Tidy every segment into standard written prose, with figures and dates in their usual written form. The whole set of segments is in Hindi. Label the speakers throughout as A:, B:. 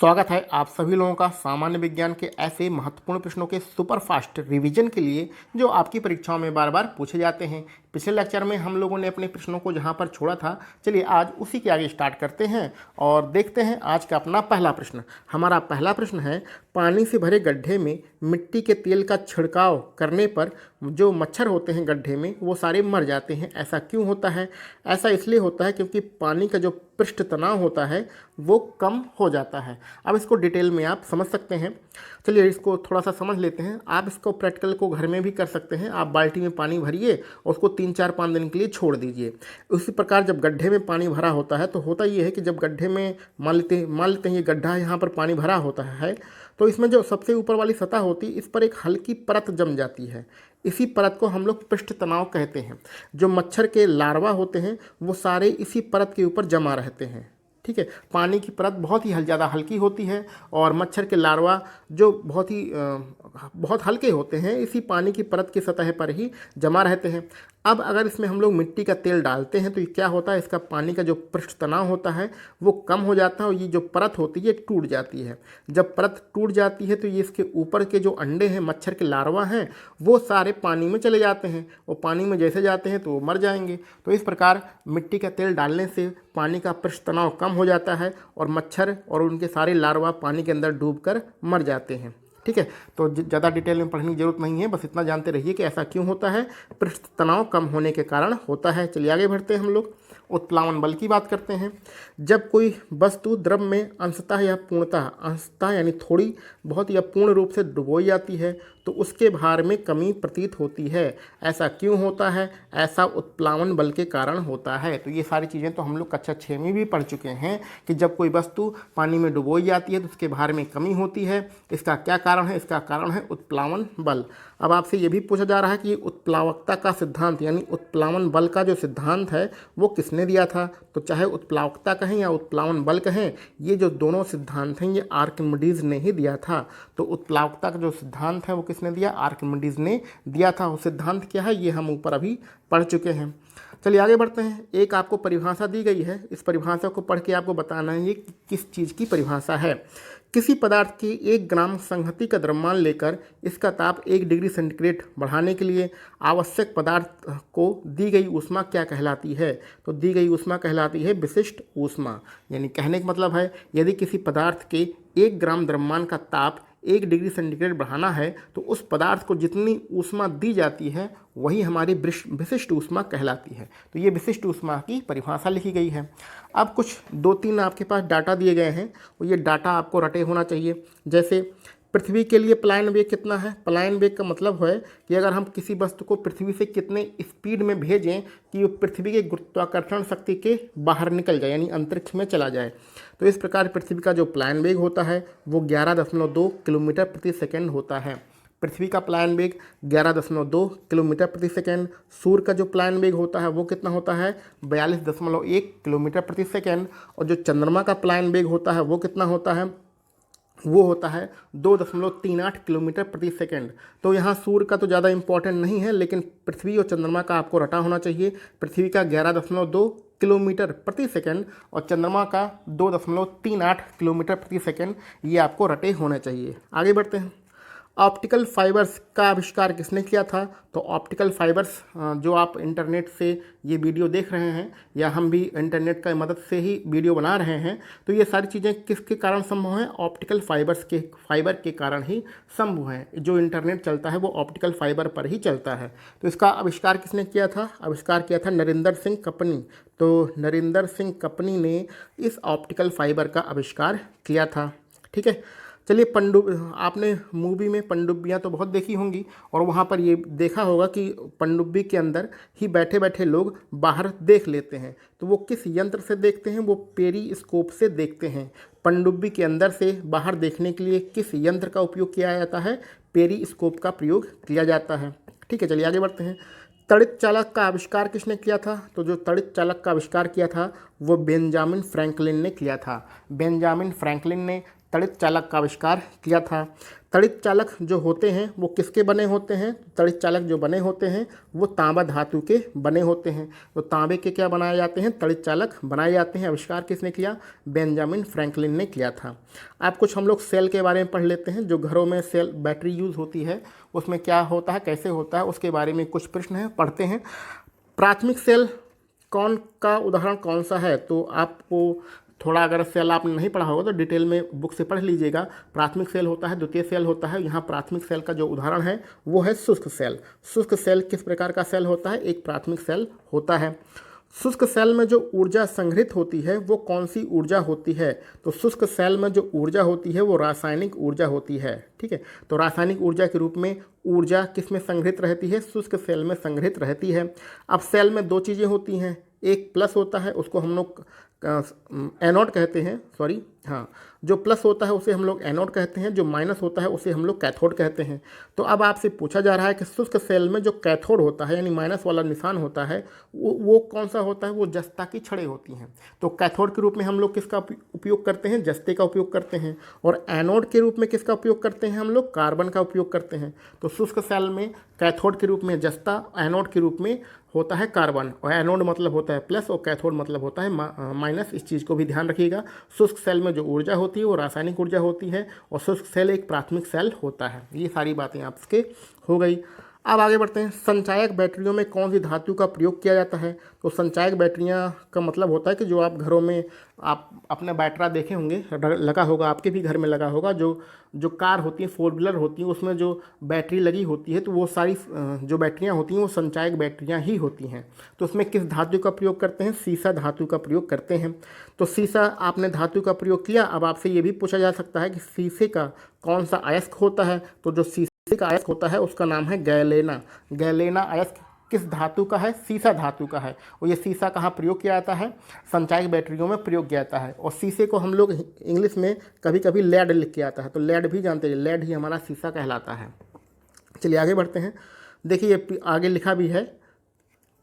A: स्वागत है आप सभी लोगों का सामान्य विज्ञान के ऐसे महत्वपूर्ण प्रश्नों के सुपर फास्ट रिवीजन के लिए जो आपकी परीक्षाओं में बार बार पूछे जाते हैं। पिछले लेक्चर में हम लोगों ने अपने प्रश्नों को जहां पर छोड़ा था, चलिए आज उसी के आगे स्टार्ट करते हैं और देखते हैं आज का अपना पहला प्रश्न। हमारा पहला प्रश्न है, पानी से भरे गड्ढे में मिट्टी के तेल का छिड़काव करने पर जो मच्छर होते हैं गड्ढे में वो सारे मर जाते हैं। ऐसा क्यों होता है? ऐसा इसलिए होता है क्योंकि पानी का जो पृष्ठ तनाव होता है वो कम हो जाता है। अब इसको डिटेल में आप समझ सकते हैं। चलिए इसको थोड़ा सा समझ लेते हैं। आप इसको प्रैक्टिकल को घर में भी कर सकते हैं। आप बाल्टी में पानी भरिए और उसको 3-4-5 दिन के लिए छोड़ दीजिए। उसी प्रकार जब गड्ढे में पानी भरा होता है तो होता ये है कि जब गड्ढे में मान लेते हैं ये गड्ढा यहाँ पर पानी भरा होता है, तो इसमें जो सबसे ऊपर वाली सतह होती है इस पर एक हल्की परत जम जाती है। इसी परत को हम लोग पृष्ठ तनाव कहते हैं। जो मच्छर के लार्वा होते हैं वो सारे इसी परत के ऊपर जमा रहते हैं। ठीक है, पानी की परत बहुत ही ज़्यादा हल्की होती है और मच्छर के लार्वा जो बहुत हल्के होते हैं इसी पानी की परत की सतह पर ही जमा रहते हैं। अब अगर इसमें हम लोग मिट्टी का तेल डालते हैं तो ये क्या होता है, इसका पानी का जो पृष्ठ तनाव होता है वो कम हो जाता है और ये जो परत होती है ये टूट जाती है। जब परत टूट जाती है तो ये इसके ऊपर के जो अंडे हैं, मच्छर के लार्वा हैं, वो सारे पानी में चले जाते हैं और पानी में जैसे जाते हैं तो वो मर जाएंगे। तो इस प्रकार मिट्टी का तेल डालने से पानी का पृष्ठ तनाव कम हो जाता है और मच्छर और उनके सारे लार्वा पानी के अंदर डूबकर मर जाते हैं। ठीक है, तो ज़्यादा डिटेल में पढ़ने की जरूरत नहीं है, बस इतना जानते रहिए कि ऐसा क्यों होता है, पृष्ठ तनाव कम होने के कारण होता है। चलिए आगे बढ़ते हैं। हम लोग उत्प्लावन बल की बात करते हैं। जब कोई वस्तु द्रव में अंशतः या पूर्णतः, अंशतः यानी थोड़ी बहुत या पूर्ण रूप से डुबोई जाती है तो उसके भार में कमी प्रतीत होती है। ऐसा क्यों होता है? ऐसा उत्प्लावन बल के कारण होता है। तो ये सारी चीज़ें तो हम लोग कक्षा 6 में भी पढ़ चुके हैं कि जब कोई वस्तु पानी में डुबोई जाती है तो उसके भार में कमी होती है। इसका क्या कारण है? इसका कारण है उत्प्लावन बल। अब आपसे ये भी पूछा जा रहा है कि उत्प्लावकता का सिद्धांत यानी उत्प्लावन बल का जो सिद्धांत है वो किसने दिया था? तो चाहे उत्प्लावकता कहें या उत्प्लावन बल कहें, ये जो दोनों सिद्धांत हैं ये आर्किमिडीज ने ही दिया था। तो उत्प्लावकता का जो सिद्धांत है वो किसने दिया? आर्किमिडीज ने दिया था। वो सिद्धांत क्या है ये हम ऊपर अभी पढ़ चुके हैं। चलिए आगे बढ़ते हैं। एक आपको परिभाषा दी गई है, इस परिभाषा को पढ़ के आपको बताना है ये किस चीज़ की परिभाषा है। किसी पदार्थ की 1 ग्राम संहति का द्रव्यमान लेकर इसका ताप 1 डिग्री सेंटीग्रेड बढ़ाने के लिए आवश्यक पदार्थ को दी गई ऊष्मा क्या कहलाती है? तो दी गई ऊष्मा कहलाती है विशिष्ट ऊष्मा। यानी कहने का मतलब है यदि किसी पदार्थ के 1 ग्राम द्रव्यमान का ताप 1 डिग्री सेंटीग्रेड बढ़ाना है तो उस पदार्थ को जितनी ऊष्मा दी जाती है वही हमारी विशिष्ट ऊष्मा कहलाती है। तो ये विशिष्ट ऊष्मा की परिभाषा लिखी गई है। अब कुछ 2-3 आपके पास डाटा दिए गए हैं और ये डाटा आपको रटे होना चाहिए। जैसे पृथ्वी के लिए पलायन वेग कितना है? पलायन वेग का मतलब है कि अगर हम किसी वस्तु को पृथ्वी से कितने स्पीड में भेजें कि वो पृथ्वी के गुरुत्वाकर्षण शक्ति के बाहर निकल जाए यानी अंतरिक्ष में चला जाए। तो इस प्रकार पृथ्वी का जो पलायन वेग होता है वो 11.2 किलोमीटर प्रति सेकेंड होता है। पृथ्वी का पलायन वेग 11.2 किलोमीटर प्रति सेकेंड। सूर्य का जो पलायन वेग होता है वो कितना होता है? 42.1 किलोमीटर प्रति सेकेंड। और जो चंद्रमा का पलायन वेग होता है वो कितना होता है? वो होता है 2.38 किलोमीटर प्रति सेकेंड। तो यहाँ सूर्य का तो ज़्यादा इंपॉर्टेंट नहीं है, लेकिन पृथ्वी और चंद्रमा का आपको रटा होना चाहिए। पृथ्वी का 11.2 किलोमीटर प्रति सेकेंड और चंद्रमा का 2.38 किलोमीटर प्रति सेकेंड, ये आपको रटे होने चाहिए। आगे बढ़ते हैं। ऑप्टिकल फाइबर्स का आविष्कार किसने किया था? तो ऑप्टिकल फाइबर्स जो आप इंटरनेट से ये वीडियो देख रहे हैं या हम भी इंटरनेट की मदद से ही वीडियो बना रहे हैं, तो ये सारी चीज़ें किसके कारण संभव हैं? ऑप्टिकल फाइबर के कारण ही संभव है। जो इंटरनेट चलता है वो ऑप्टिकल फाइबर पर ही चलता है। तो इसका आविष्कार किसने किया था? आविष्कार किया था नरेंद्र सिंह कपनी। तो नरेंद्र सिंह कपनी ने इस ऑप्टिकल फाइबर का आविष्कार किया था। ठीक है, चलिए आपने मूवी में पनडुब्बियाँ तो बहुत देखी होंगी और वहाँ पर ये देखा होगा कि पनडुब्बी के अंदर ही बैठे बैठे लोग बाहर देख लेते हैं। तो वो किस यंत्र से देखते हैं? वो पेरीस्कोप से देखते हैं। पनडुब्बी के अंदर से बाहर देखने के लिए किस यंत्र का उपयोग किया जाता है? पेरीस्कोप का प्रयोग किया जाता है। ठीक है, चलिए आगे बढ़ते हैं। तड़ित चालक का आविष्कार किसने किया था? तो जो तड़ित चालक का आविष्कार किया था वो बेंजामिन फ्रैंकलिन ने किया था। बेंजामिन फ्रैंकलिन ने तड़ित चालक का आविष्कार किया था। तड़ित चालक जो होते हैं वो किसके बने होते हैं? तड़ित चालक जो बने होते हैं वो तांबा धातु के बने होते हैं। तो तांबे के क्या बनाए जाते हैं? तड़ित चालक बनाए जाते हैं। आविष्कार किसने किया? बेंजामिन फ्रैंकलिन ने किया था। आप कुछ हम लोग सेल के बारे में पढ़ लेते हैं। जो घरों में सेल बैटरी यूज़ होती है उसमें क्या होता है, कैसे होता है, उसके बारे में कुछ प्रश्न हैं, पढ़ते हैं। प्राथमिक सेल कौन का उदाहरण कौन सा है? तो आपको थोड़ा अगर सेल आपने नहीं पढ़ा होगा तो डिटेल में बुक से पढ़ लीजिएगा। प्राथमिक सेल होता है, द्वितीय सेल होता है। यहाँ प्राथमिक सेल का जो उदाहरण है वो है शुष्क सेल। शुष्क सेल किस प्रकार का सेल होता है? एक प्राथमिक सेल होता है। शुष्क सेल में जो ऊर्जा संग्रहित होती है वो कौन सी ऊर्जा होती है? तो शुष्क सेल में जो ऊर्जा होती है वो रासायनिक ऊर्जा होती है। ठीक है, तो रासायनिक ऊर्जा के रूप में ऊर्जा किस में संग्रहित रहती है? शुष्क सेल में संग्रहित रहती है। अब सेल में दो चीज़ें होती हैं, एक प्लस होता है उसको हम लोग एनोड कहते हैं, सॉरी हाँ, जो प्लस होता है उसे हम लोग एनोड कहते हैं, जो माइनस होता है उसे हम लोग कैथोड कहते हैं। तो अब आपसे पूछा जा रहा है कि शुष्क सेल में जो कैथोड होता है यानी माइनस वाला निशान होता है वो कौन सा होता है? वो जस्ता की छड़ें होती हैं। तो कैथोड के रूप में हम लोग किसका उपयोग करते हैं? जस्ते का उपयोग करते हैं। और एनोड के रूप में किसका उपयोग करते हैं हम लोग? कार्बन का उपयोग करते हैं। तो शुष्क सेल में कैथोड के रूप में जस्ता, एनोड के रूप में होता है कार्बन। और एनोड मतलब होता है प्लस और कैथोड मतलब होता है माइनस। इस चीज़ को भी ध्यान रखिएगा। शुष्क सेल में जो ऊर्जा होती है वो रासायनिक ऊर्जा होती है और शुष्क सेल एक प्राथमिक सेल होता है। ये सारी बातें आपके हो गई। अब आगे बढ़ते हैं। संचायक बैटरियों में कौन सी धातु का प्रयोग किया जाता है? तो संचायक बैटरियां का मतलब होता है कि जो आप घरों में आप अपने बैटरा देखे होंगे, लगा होगा, आपके भी घर में लगा होगा, जो कार होती है, 4 व्हीलर होती है, उसमें जो बैटरी लगी होती है तो वो सारी जो बैटरियां होती हैं वो संचायक बैटरियां ही होती हैं। तो उसमें किस धातु का प्रयोग करते हैं? सीसा धातु का प्रयोग करते हैं। तो सीसा आपने धातु का प्रयोग किया। अब आपसे ये भी पूछा जा सकता है कि सीसे का कौन सा अयस्क होता है? तो जो सीसे का अयस्क होता है उसका नाम है गैलेना। गैलेना अयस्क किस धातु का है? सीसा धातु का है। और ये सीसा कहाँ प्रयोग किया जाता है? संचायक बैटरियों में प्रयोग किया जाता है। और सीसे को हम लोग इंग्लिश में कभी कभी लेड लिख के आता है, तो लेड भी जानते हैं, लेड ही हमारा सीसा कहलाता है। चलिए आगे बढ़ते हैं। देखिए ये आगे लिखा भी है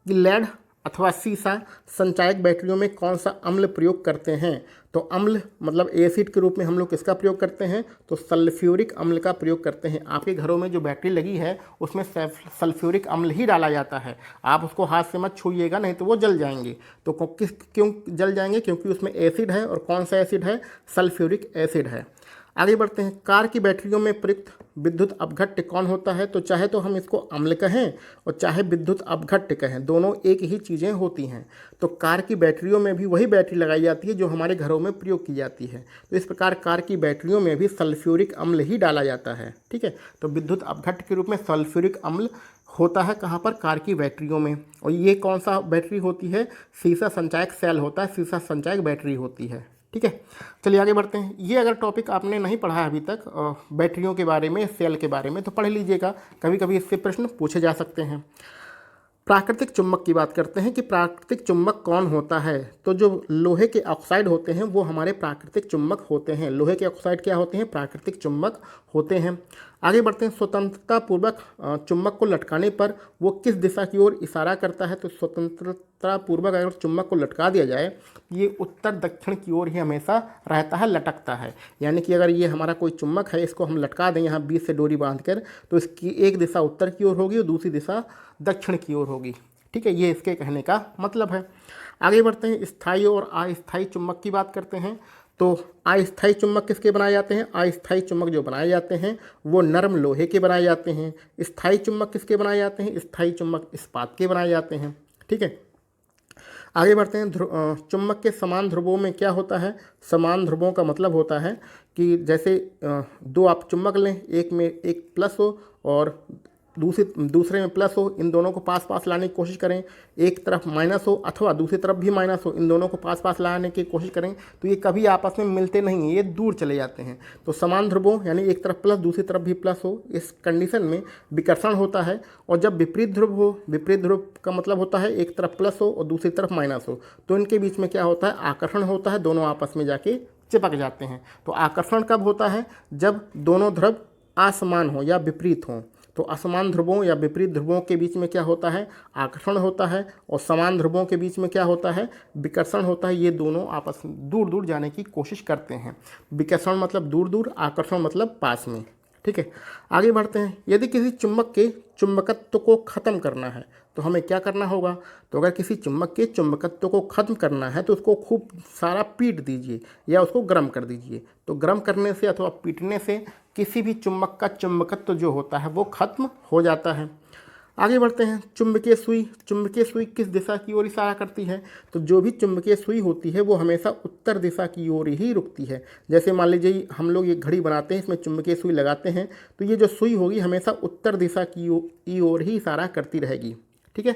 A: कि लेड अथवा सीसा संचायक बैटरियों में कौन सा अम्ल प्रयोग करते हैं? तो अम्ल मतलब एसिड के रूप में हम लोग किसका प्रयोग करते हैं? तो सल्फ्यूरिक अम्ल का प्रयोग करते हैं। आपके घरों में जो बैटरी लगी है उसमें सल्फ्यूरिक अम्ल ही डाला जाता है। आप उसको हाथ से मत छूइएगा, नहीं तो वो जल जाएंगे। तो क्यों जल जाएंगे? क्योंकि उसमें एसिड है। और कौन सा एसिड है? सल्फ्यूरिक एसिड है। आगे बढ़ते हैं। कार की बैटरियों में प्रयुक्त विद्युत अपघट्य कौन होता है? तो चाहे तो हम इसको अम्ल कहें और चाहे विद्युत अपघट्य कहें, दोनों एक ही चीज़ें होती हैं। तो कार की बैटरियों में भी वही बैटरी लगाई जाती है जो हमारे घरों में प्रयोग की जाती है। तो इस प्रकार कार की बैटरियों में भी सल्फ्यूरिक अम्ल ही डाला जाता है। ठीक है, तो विद्युत अपघट्य के रूप में सल्फ्यूरिक अम्ल होता है कहाँ पर? कार की बैटरियों में। और ये कौन सा बैटरी होती है? सीसा संचायक सेल होता है, सीसा संचायक बैटरी होती है। ठीक है, चलिए आगे बढ़ते हैं। ये अगर टॉपिक आपने नहीं पढ़ा है अभी तक बैटरियों के बारे में, सेल के बारे में, तो पढ़ लीजिएगा। कभी कभी इससे प्रश्न पूछे जा सकते हैं। प्राकृतिक चुंबक की बात करते हैं कि प्राकृतिक चुंबक कौन होता है? तो जो लोहे के ऑक्साइड होते हैं वो हमारे प्राकृतिक चुंबक होते हैं। लोहे के ऑक्साइड क्या होते हैं? प्राकृतिक चुंबक होते हैं। आगे बढ़ते हैं। स्वतंत्रता पूर्वक चुंबक को लटकाने पर वो किस दिशा की ओर इशारा करता है? तो स्वतंत्रता पूर्वक अगर चुंबक को लटका दिया जाए, ये उत्तर दक्षिण की ओर ही हमेशा रहता है, लटकता है। यानी कि अगर ये हमारा कोई चुंबक है, इसको हम लटका दें यहाँ बीच से डोरी बांध कर, तो इसकी एक दिशा उत्तर की ओर होगी और दूसरी दिशा दक्षिण की ओर होगी। ठीक है, ये इसके कहने का मतलब है। आगे बढ़ते हैं। स्थायी और अस्थायी चुंबक की बात करते हैं। तो अस्थायी चुंबक किसके बनाए जाते हैं? अस्थायी चुंबक जो बनाए जाते हैं वो नरम लोहे के बनाए जाते हैं। स्थायी चुंबक किसके बनाए जाते हैं? स्थायी चुंबक इस्पात के बनाए जाते हैं। ठीक है, आगे बढ़ते हैं। चुंबक के समान ध्रुवों में क्या होता है? समान ध्रुवों का मतलब होता है कि जैसे दो आप चुंबक लें, एक में एक प्लस हो और दूसरे में प्लस हो, इन दोनों को पास पास लाने की कोशिश करें। एक तरफ माइनस हो अथवा दूसरी तरफ भी माइनस हो, इन दोनों को पास पास लाने की कोशिश करें, तो ये कभी आपस में मिलते नहीं हैं, ये दूर चले जाते हैं। तो समान ध्रुवों यानी एक तरफ प्लस दूसरी तरफ भी प्लस हो, इस कंडीशन में विकर्षण होता है। और जब विपरीत ध्रुव हो, विपरीत ध्रुव का मतलब होता है एक तरफ प्लस हो और दूसरी तरफ माइनस हो, तो इनके बीच में क्या होता है? आकर्षण होता है, दोनों आपस में जाके चिपक जाते हैं। तो आकर्षण कब होता है? जब दोनों ध्रुव असमान हो या विपरीत हों। तो असमान ध्रुवों या विपरीत ध्रुवों के बीच में क्या होता है? आकर्षण होता है। और समान ध्रुवों के बीच में क्या होता है? विकर्षण होता है। ये दोनों आपस में दूर दूर जाने की कोशिश करते हैं। विकर्षण मतलब दूर दूर, आकर्षण मतलब पास में। ठीक है, आगे बढ़ते हैं। यदि किसी चुंबक के चुंबकत्व को ख़त्म करना है तो हमें क्या करना होगा? तो अगर किसी चुंबक के चुंबकत्व को ख़त्म करना है तो उसको खूब सारा पीट दीजिए या उसको गर्म कर दीजिए। तो गर्म करने से अथवा पीटने से किसी भी चुंबक का चुंबकत्व जो होता है वो खत्म हो जाता है। आगे बढ़ते हैं। चुंबकीय सुई किस दिशा की ओर इशारा करती है? तो जो भी चुंबकीय सुई होती है वो हमेशा उत्तर दिशा की ओर ही रुकती है। जैसे मान लीजिए हम लोग ये घड़ी बनाते हैं, इसमें चुंबकीय सुई लगाते हैं, तो ये जो सुई होगी हमेशा उत्तर दिशा की ओर ही इशारा करती रहेगी। ठीक है,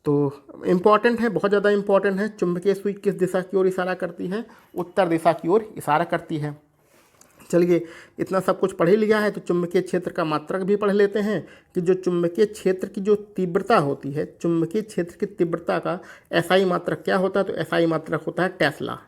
A: तो इम्पॉर्टेंट है, बहुत ज़्यादा इम्पॉर्टेंट है। चुंबकीय सुई किस दिशा की ओर इशारा करती है? उत्तर दिशा की ओर इशारा करती है। चलिए, इतना सब कुछ पढ़ ही लिया है तो चुंबकीय क्षेत्र का मात्रक भी पढ़ लेते हैं कि जो चुंबकीय क्षेत्र की जो तीव्रता होती है, चुंबकीय क्षेत्र की तीव्रता का एसआई मात्रक क्या होता है? तो एसआई मात्रक होता है टेस्ला।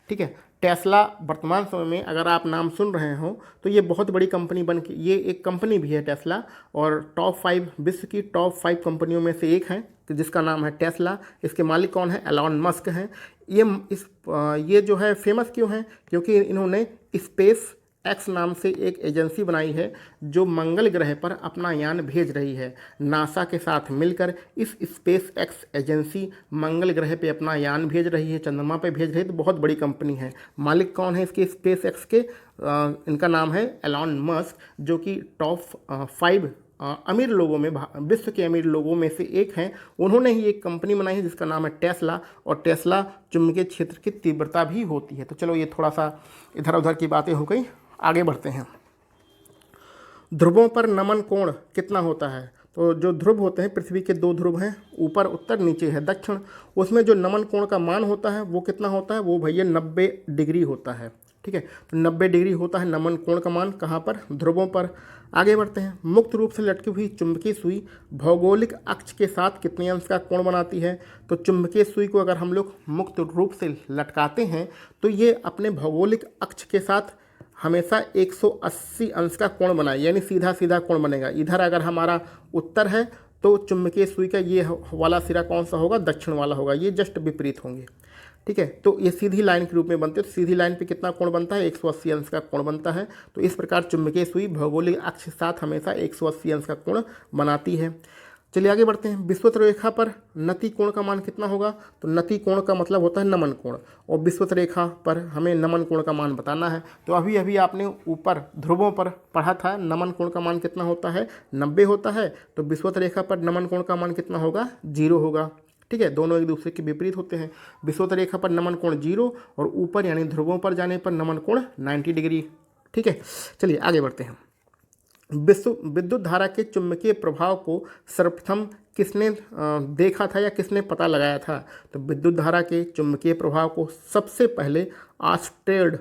A: ठीक है, टेस्ला वर्तमान समय में अगर आप नाम सुन रहे हो तो ये बहुत बड़ी कंपनी बन के, ये एक कंपनी भी है टेस्ला, और टॉप 5 विश्व की टॉप 5 कंपनियों में से एक है जिसका नाम है टेस्ला। इसके मालिक कौन है? एलॉन मस्क हैं। ये जो है फेमस क्यों है? क्योंकि इन्होंने स्पेस एक्स नाम से एक एजेंसी बनाई है जो मंगल ग्रह पर अपना यान भेज रही है। नासा के साथ मिलकर इस स्पेस एक्स एजेंसी मंगल ग्रह पे अपना यान भेज रही है, चंद्रमा पे भेज रही है। तो बहुत बड़ी कंपनी है। मालिक कौन है इसके स्पेस एक्स के? इनका नाम है एलॉन मस्क, जो कि टॉप 5 अमीर लोगों में, विश्व के अमीर लोगों में से एक हैं। उन्होंने ही एक कंपनी बनाई है जिसका नाम है टेस्ला, और टेस्ला चुंबकीय क्षेत्र की तीव्रता भी होती है। तो चलो, ये थोड़ा सा इधर उधर की बातें हो गई, आगे बढ़ते हैं। ध्रुवों पर नमन कोण कितना होता है? तो जो ध्रुव होते हैं, पृथ्वी के 2 ध्रुव हैं, ऊपर उत्तर नीचे है दक्षिण। उसमें जो नमन कोण का मान होता है वो कितना होता है? वो भैया 90 डिग्री होता है। ठीक है, तो 90 डिग्री होता है नमन कोण का मान। कहाँ पर? ध्रुवों पर। आगे बढ़ते हैं। मुक्त रूप से लटकी हुई चुंबकीय सुई भौगोलिक अक्ष के साथ कितने अंश का कोण बनाती है? तो चुंबकीय सुई को अगर हम लोग मुक्त रूप से लटकाते हैं तो ये अपने भौगोलिक अक्ष के साथ हमेशा 180 अंश का कोण बनाए, यानी सीधा सीधा कोण बनेगा। इधर अगर हमारा उत्तर है तो चुंबकीय सुई का ये वाला सिरा कौन सा होगा? दक्षिण वाला होगा। ये जस्ट विपरीत होंगे। ठीक है, तो ये सीधी लाइन के रूप में बनते हैं। तो सीधी लाइन पे कितना कोण बनता है? 180 अंश का कोण बनता है। तो इस प्रकार चुंबकीय सुई भौगोलिक अक्ष के साथ हमेशा 180 अंश का कोण बनाती है। चलिए आगे बढ़ते हैं। विषुवत रेखा पर नति कोण का मान कितना होगा? तो नति कोण का मतलब होता है नमन कोण, और विषुवत रेखा पर हमें नमन कोण का मान बताना है। तो अभी अभी आपने ऊपर ध्रुवों पर पढ़ा था, नमन कोण का मान कितना होता है? 90 होता है। तो विषुवत रेखा पर नमन कोण का मान कितना होगा? 0 होगा। ठीक है, दोनों एक दूसरे के विपरीत होते हैं। विषुवत रेखा पर नमन कोण 0 और ऊपर यानी ध्रुवों पर जाने पर नमन कोण 90 डिग्री। ठीक है, चलिए आगे बढ़ते हैं। विद्युत धारा के चुंबकीय प्रभाव को सर्वप्रथम किसने देखा था या किसने पता लगाया था? तो विद्युत धारा के चुंबकीय प्रभाव को सबसे पहले आर्स्ट्रेड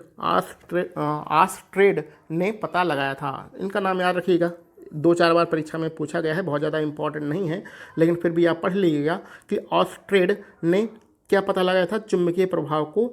A: ने पता लगाया था। इनका नाम याद रखिएगा, 2-4 बार परीक्षा में पूछा गया है, बहुत ज़्यादा इंपॉर्टेंट नहीं है, लेकिन फिर भी आप पढ़ लीजिएगा कि आर्स्ट्रेड ने क्या पता लगाया था? चुंबकीय प्रभाव को,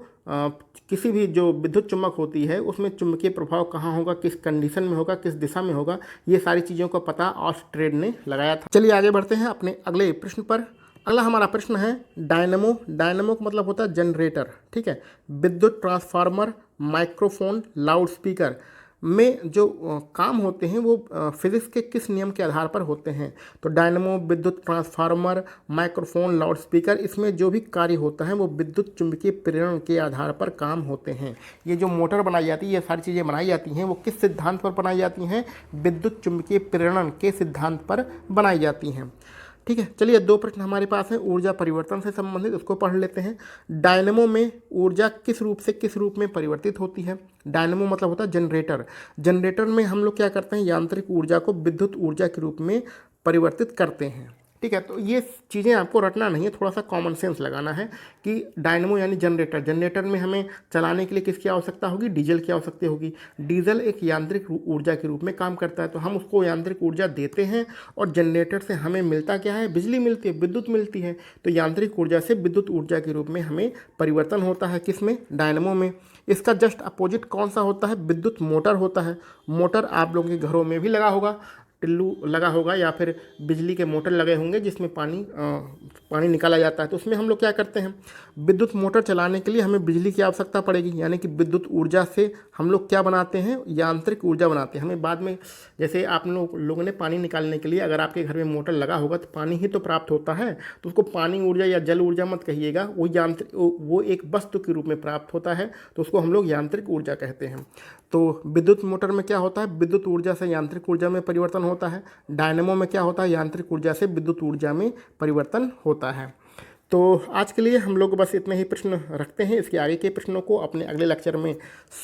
A: किसी भी जो विद्युत चुम्बक होती है उसमें चुंबकीय प्रभाव कहाँ होगा, किस कंडीशन में होगा, किस दिशा में होगा, ये सारी चीज़ों का पता आर्स्ट्रेड ने लगाया था। चलिए आगे बढ़ते हैं अपने अगले प्रश्न पर। अगला हमारा प्रश्न है डायनमो। डायनमो का मतलब होता है जनरेटर। ठीक है, विद्युत ट्रांसफार्मर, माइक्रोफोन, लाउड स्पीकर में जो काम होते हैं वो फिजिक्स के किस नियम के आधार पर होते हैं? तो डायनमो, विद्युत ट्रांसफार्मर, माइक्रोफोन, लाउड स्पीकर, इसमें जो भी कार्य होता है वो विद्युत चुंबकीय प्रेरण के आधार पर काम होते हैं। ये जो मोटर बनाई जाती है, ये सारी चीज़ें बनाई जाती हैं, वो किस सिद्धांत पर बनाई जाती हैं? विद्युत चुंबकीय प्रेरण के सिद्धांत पर बनाई जाती हैं। ठीक है, चलिए 2 प्रश्न हमारे पास हैं ऊर्जा परिवर्तन से संबंधित, उसको पढ़ लेते हैं। डायनमो में ऊर्जा किस रूप से किस रूप में परिवर्तित होती है? डायनमो मतलब होता है जनरेटर। जनरेटर में हम लोग क्या करते हैं? यांत्रिक ऊर्जा को विद्युत ऊर्जा के रूप में परिवर्तित करते हैं। ठीक है, तो ये चीज़ें आपको रटना नहीं है, थोड़ा सा कॉमन सेंस लगाना है कि डायनमो यानी जनरेटर। जनरेटर में हमें चलाने के लिए किसकी आवश्यकता होगी? डीजल की आवश्यकता होगी। डीजल एक यांत्रिक ऊर्जा के रूप में काम करता है, तो हम उसको यांत्रिक ऊर्जा देते हैं, और जनरेटर से हमें मिलता क्या है? बिजली मिलती है, विद्युत मिलती है। तो यांत्रिक ऊर्जा से विद्युत ऊर्जा के रूप में हमें परिवर्तन होता है। किसमें? डायनमो में। इसका जस्ट अपोजिट कौन सा होता है? विद्युत मोटर होता है। मोटर आप लोगों के घरों में भी लगा होगा। टिल्लू लगा होगा या फिर बिजली के मोटर लगे होंगे जिसमें पानी निकाला जाता है। तो उसमें हम लोग क्या करते हैं, विद्युत मोटर चलाने के लिए हमें बिजली की आवश्यकता पड़ेगी, यानी कि विद्युत ऊर्जा से हम लोग क्या बनाते हैं, यांत्रिक ऊर्जा बनाते हैं। हमें बाद में जैसे आप लोगों ने पानी निकालने के लिए अगर आपके घर में मोटर लगा होगा तो पानी ही तो प्राप्त होता है, तो उसको पानी ऊर्जा या जल ऊर्जा मत कहिएगा, वो एक वस्तु के रूप में प्राप्त होता है, तो उसको हम लोग यांत्रिक ऊर्जा कहते हैं। तो विद्युत मोटर में क्या होता है, विद्युत ऊर्जा से यांत्रिक ऊर्जा में परिवर्तन होता है। डायनेमो में क्या होता है, यांत्रिक ऊर्जा से विद्युत ऊर्जा में परिवर्तन होता है। तो आज के लिए हम लोग बस इतने ही प्रश्न रखते हैं। इसके आगे के प्रश्नों को अपने अगले लेक्चर में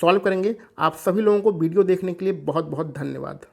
A: सॉल्व करेंगे। आप सभी लोगों को वीडियो देखने के लिए बहुत बहुत धन्यवाद।